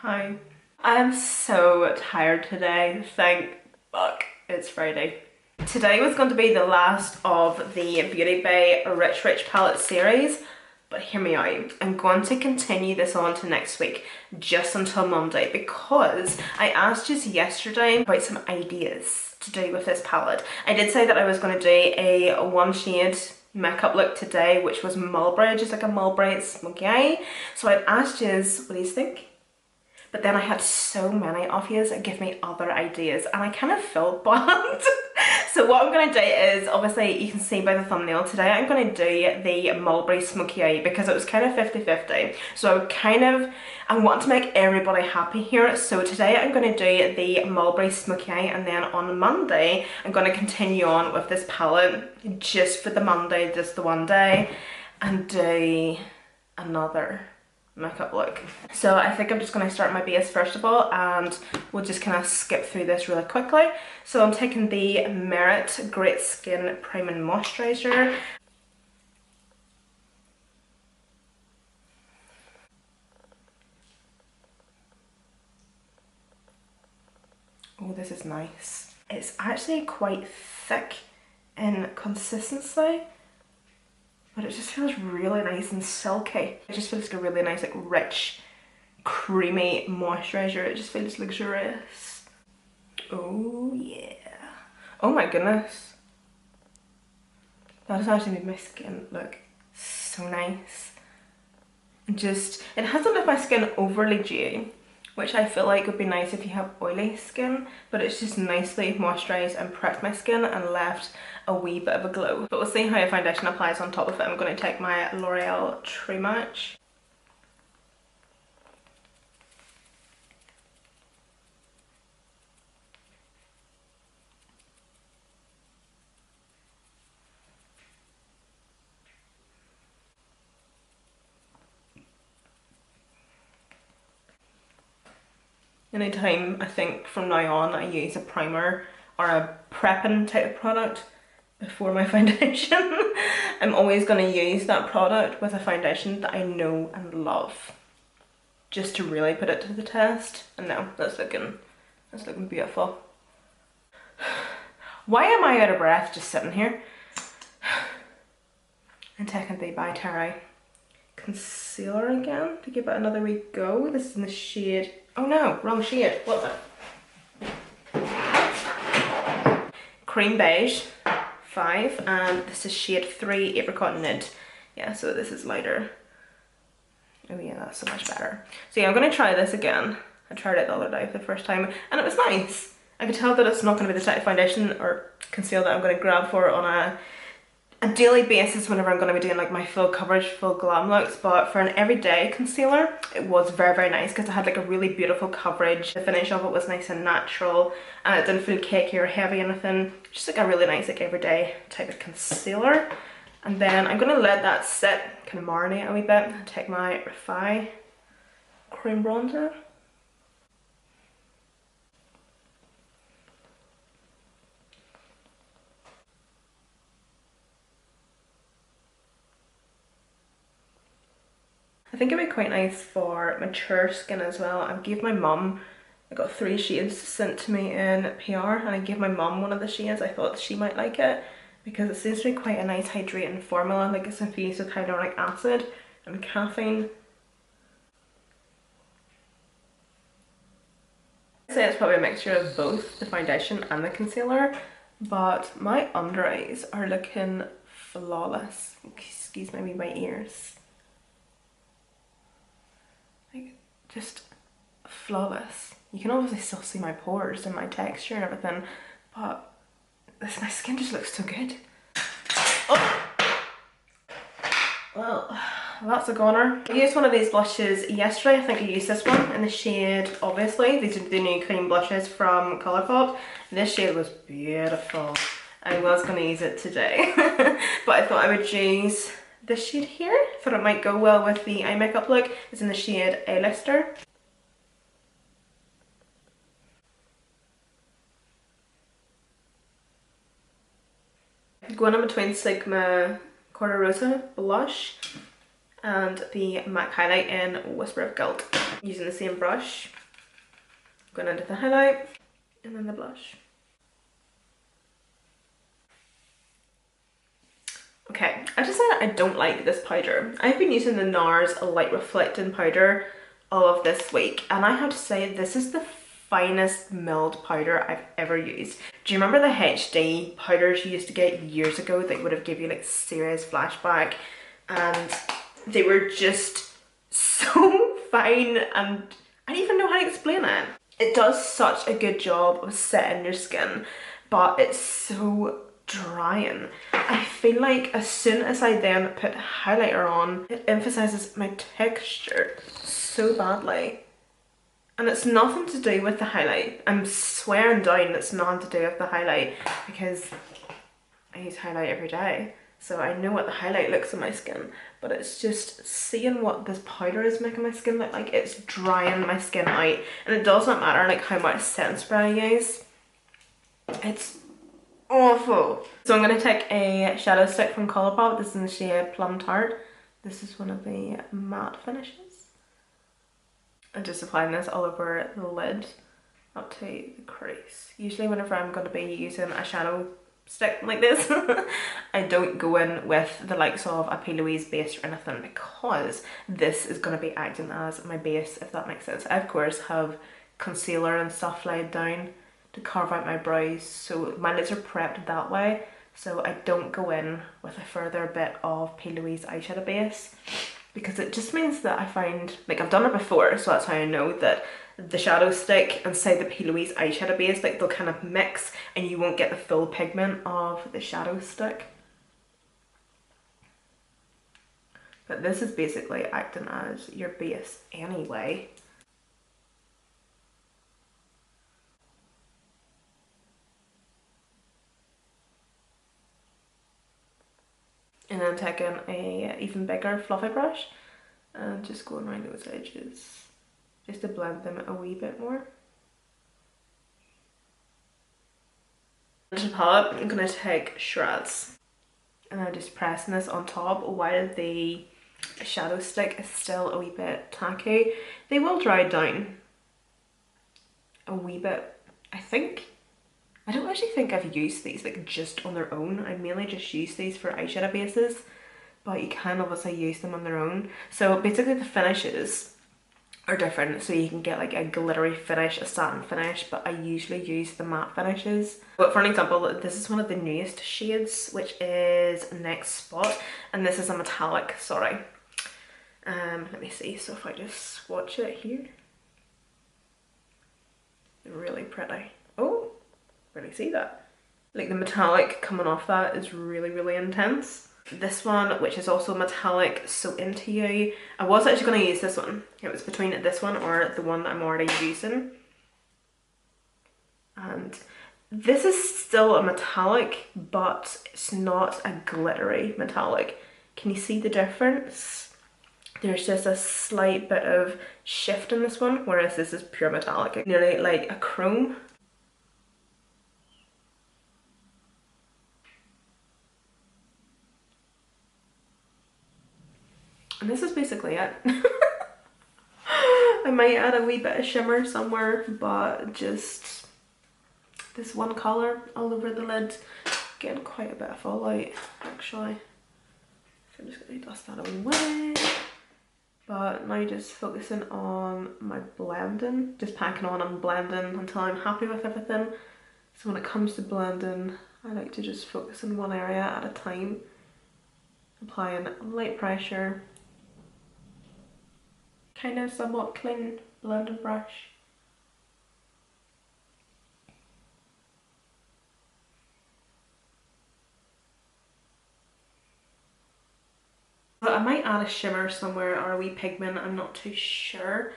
Hi. I am so tired today. Thank fuck it's Friday. Today was going to be the last of the Beauty Bay Rich palette series, but hear me out. I'm going to continue this on to next week, just until Monday, because I asked you yesterday about some ideas to do with this palette. I did say that I was going to do a one shade makeup look today, which was Mulberry, just like a Mulberry Smokey eye. So I'd asked you, what do you think? But then I had so many of yous give me other ideas and I kind of felt bad. So what I'm going to do is, obviously you can see by the thumbnail today, I'm going to do the Mulberry Smokey eye because it was kind of 50-50. So I want to make everybody happy here. So today I'm going to do the Mulberry Smokey eye, and then on Monday I'm going to continue on with this palette just for the Monday, just the one day, and do another makeup look. So I think I'm just going to start my base first of all, and we'll just kind of skip through this really quickly. So I'm taking the Merit Great Skin Priming Moisturiser. Oh, this is nice. It's actually quite thick in consistency, but it just feels really nice and silky. It just feels like a really nice, like rich, creamy moisturiser. It just feels luxurious. Oh yeah. Oh my goodness. That has actually made my skin look so nice. It hasn't left my skin overly dewy, which I feel like would be nice if you have oily skin, but it's just nicely moisturised and prepped my skin and left a wee bit of a glow. But we'll see how a foundation applies on top of it. I'm going to take my L'Oreal True Match. Anytime, I think from now on, I use a primer or a prepping type of product before my foundation, I'm always going to use that product with a foundation that I know and love, just to really put it to the test. And now that's looking beautiful. Why am I out of breath just sitting here? And taking the By Terry concealer again to give it another wee go. This is in the shade, oh no, wrong shade, what's it? Cream Beige 5, and this is shade 3 Apricot Nude. Yeah, so this is lighter. Oh yeah, that's so much better. So yeah, I'm going to try this again. I tried it the other day for the first time and it was nice. I could tell that it's not going to be the type of foundation or concealer that I'm going to grab for on a daily basis whenever I'm going to be doing like my full coverage, full glam looks, but for an everyday concealer it was very nice because it had like a really beautiful coverage. The finish of it was nice and natural and it didn't feel cakey or heavy or anything. Just like a really nice like everyday type of concealer. And then I'm going to let that sit, kind of marinate a wee bit, and take my Refi cream bronzer. I think it'd be quite nice for mature skin as well. I gave my mum, I got 3 shades sent to me in PR, and I gave my mum one of the shades. I thought she might like it because it seems to be quite a nice hydrating formula, like it's infused with hyaluronic acid and caffeine. I'd say it's probably a mixture of both the foundation and the concealer, but my under eyes are looking flawless. Excuse me, my ears. Just flawless. You can obviously still see my pores and my texture and everything, but my skin just looks so good. Oh! Well, that's a goner. I used one of these blushes yesterday. I think I used this one in the shade, obviously. These are the new cream blushes from Colourpop. This shade was beautiful. I was going to use it today, but I thought I would use this shade here. Thought it might go well with the eye makeup look. It's in the shade A-Lister. Going in between Sigma Quarter Rosa blush and the MAC highlight in Whisper of Guilt. Using the same brush, going into the highlight and then the blush. Okay, I decided I don't like this powder. I've been using the NARS Light Reflecting Powder all of this week, and I have to say this is the finest milled powder I've ever used. Do you remember the HD powders you used to get years ago that would have given you like serious flashback, and they were just so fine, and I don't even know how to explain it. It does such a good job of setting your skin, but it's so drying. I feel like as soon as I then put highlighter on, it emphasizes my texture so badly. And it's nothing to do with the highlight. I'm swearing down it's nothing to do with the highlight, because I use highlight every day. So I know what the highlight looks on my skin, but it's just seeing what this powder is making my skin look like. It's drying my skin out, and it does not matter like how much setting spray I use. It's awful. So I'm going to take a shadow stick from Colourpop. This is in the shade Plum Tart. This is one of the matte finishes. I'm just applying this all over the lid up to the crease. Usually whenever I'm going to be using a shadow stick like this, I don't go in with the likes of a P. Louise base or anything, because this is going to be acting as my base, if that makes sense. I of course have concealer and stuff laid down to carve out my brows, so my lids are prepped that way, so I don't go in with a further bit of P. Louise eyeshadow base, because it just means that I find, like, I've done it before, so that's how I know that the shadow stick and say the P. Louise eyeshadow base, like, they'll kind of mix and you won't get the full pigment of the shadow stick. But this is basically acting as your base anyway. And then taking a even bigger fluffy brush and just going around those edges just to blend them a wee bit more. To palette, I'm going to take Shreds, and I'm just pressing this on top while the shadow stick is still a wee bit tacky. They will dry down a wee bit, I think. I don't actually think I've used these like just on their own. I mainly just use these for eyeshadow bases, but you can obviously use them on their own. So basically the finishes are different, so you can get like a glittery finish, a satin finish, but I usually use the matte finishes. But for an example, this is one of the newest shades, which is Next Spot, and this is a metallic, sorry. Let me see, so if I just swatch it here. Really pretty. Oh! Really see that, like the metallic coming off that is really intense. This one, which is also metallic, So Into You, I was actually going to use this one. It was between this one or the one that I'm already using, and this is still a metallic, but it's not a glittery metallic. Can you see the difference? There's just a slight bit of shift in this one, whereas this is pure metallic, nearly like a chrome. And this is basically it. I might add a wee bit of shimmer somewhere, but just this one colour all over the lid. Getting quite a bit of fallout actually. So I'm just going to dust that away. But now just focusing on my blending. Just packing on and blending until I'm happy with everything. So when it comes to blending, I like to just focus on one area at a time. Applying light pressure. Kind of somewhat clean blending brush. But I might add a shimmer somewhere or a wee pigment, I'm not too sure.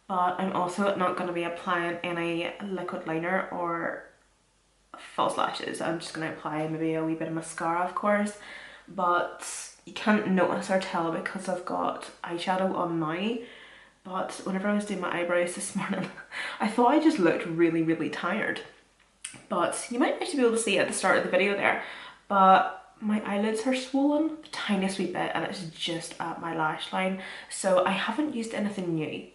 But I'm also not going to be applying any liquid liner or false lashes. I'm just going to apply maybe a wee bit of mascara, of course. But you can't notice or tell because I've got eyeshadow on now. But whenever I was doing my eyebrows this morning, I thought I just looked really tired. But you might actually be able to see at the start of the video there. But my eyelids are swollen the tiniest wee bit, and it's just at my lash line. So I haven't used anything new,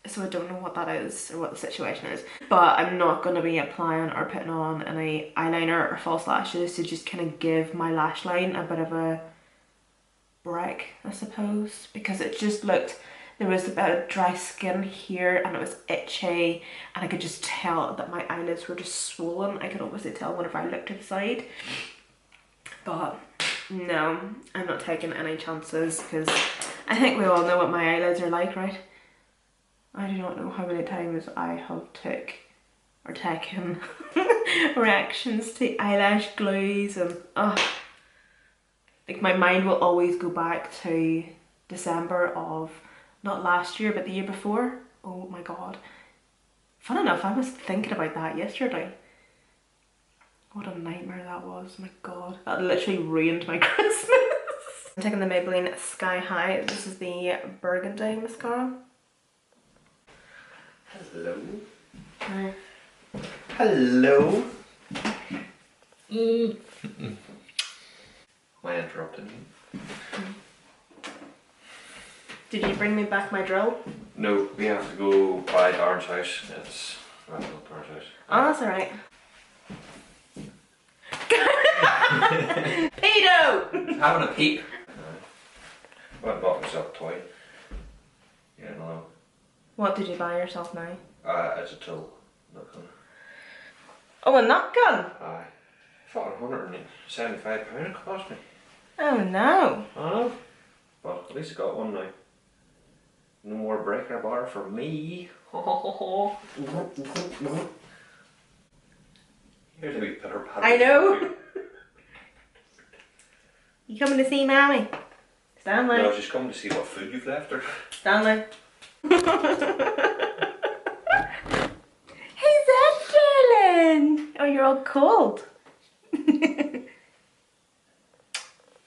so I don't know what that is or what the situation is. But I'm not going to be applying or putting on any eyeliner or false lashes to just kind of give my lash line a bit of a break, I suppose, because it just looked, there was a bit of dry skin here and it was itchy, and I could just tell that my eyelids were just swollen. I could obviously tell whenever I looked to the side. But no, I'm not taking any chances, because I think we all know what my eyelids are like, right? I do not know how many times I have taken reactions to eyelash glues, and like my mind will always go back to December of not last year but the year before. Oh my god. Fun enough, I was thinking about that yesterday. What a nightmare that was, my god. That literally ruined my Christmas. I'm taking the Maybelline Sky High. This is the Burgundy mascara. Hello. Hi. Hello. Am I interrupting you? Did you bring me back my drill? No, we have to go by Darren's house. It's right up Darren's house. Oh, that's alright. Pedo! Having a peep. Went and bought myself a toy. Yeah, no. What did you buy yourself now? It's a tool. Not gun. Oh, a nut gun? Aye. £175 it cost me. Oh no. I know. But at least I got one now. No more breaker bar for me. Here's a wee pitter patter. I know. You coming to see Mammy? Stanley. No, she's coming to see what food you've left her. Stanley. How's that, darling? Oh, you're all cold.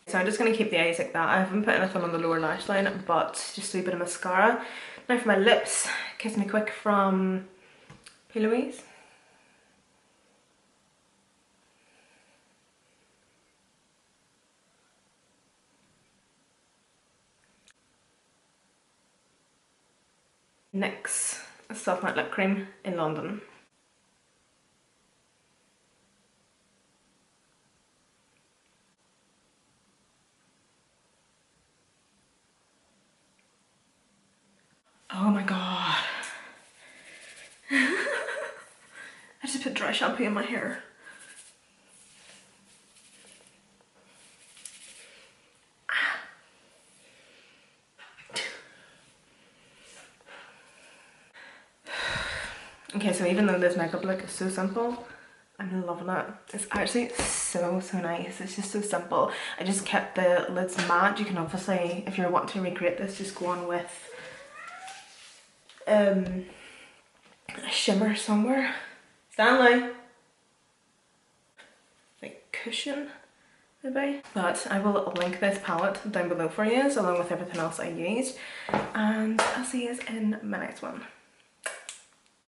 So I'm just going to keep the eyes like that. I haven't put anything on the lower lash line, but just a wee bit of mascara. Now for my lips, Kiss Me Quick from P. Louise. NYX Soft Matte Lip Cream in London. Oh my god. I just put dry shampoo in my hair. Okay, so even though this makeup look is so simple, I'm loving it. It's actually so nice. It's just so simple. I just kept the lids matte. You can obviously, if you're wanting to recreate this, just go on with a shimmer somewhere. Stanley! Like cushion, maybe? But I will link this palette down below for you, along with everything else I used. And I'll see you in my next one.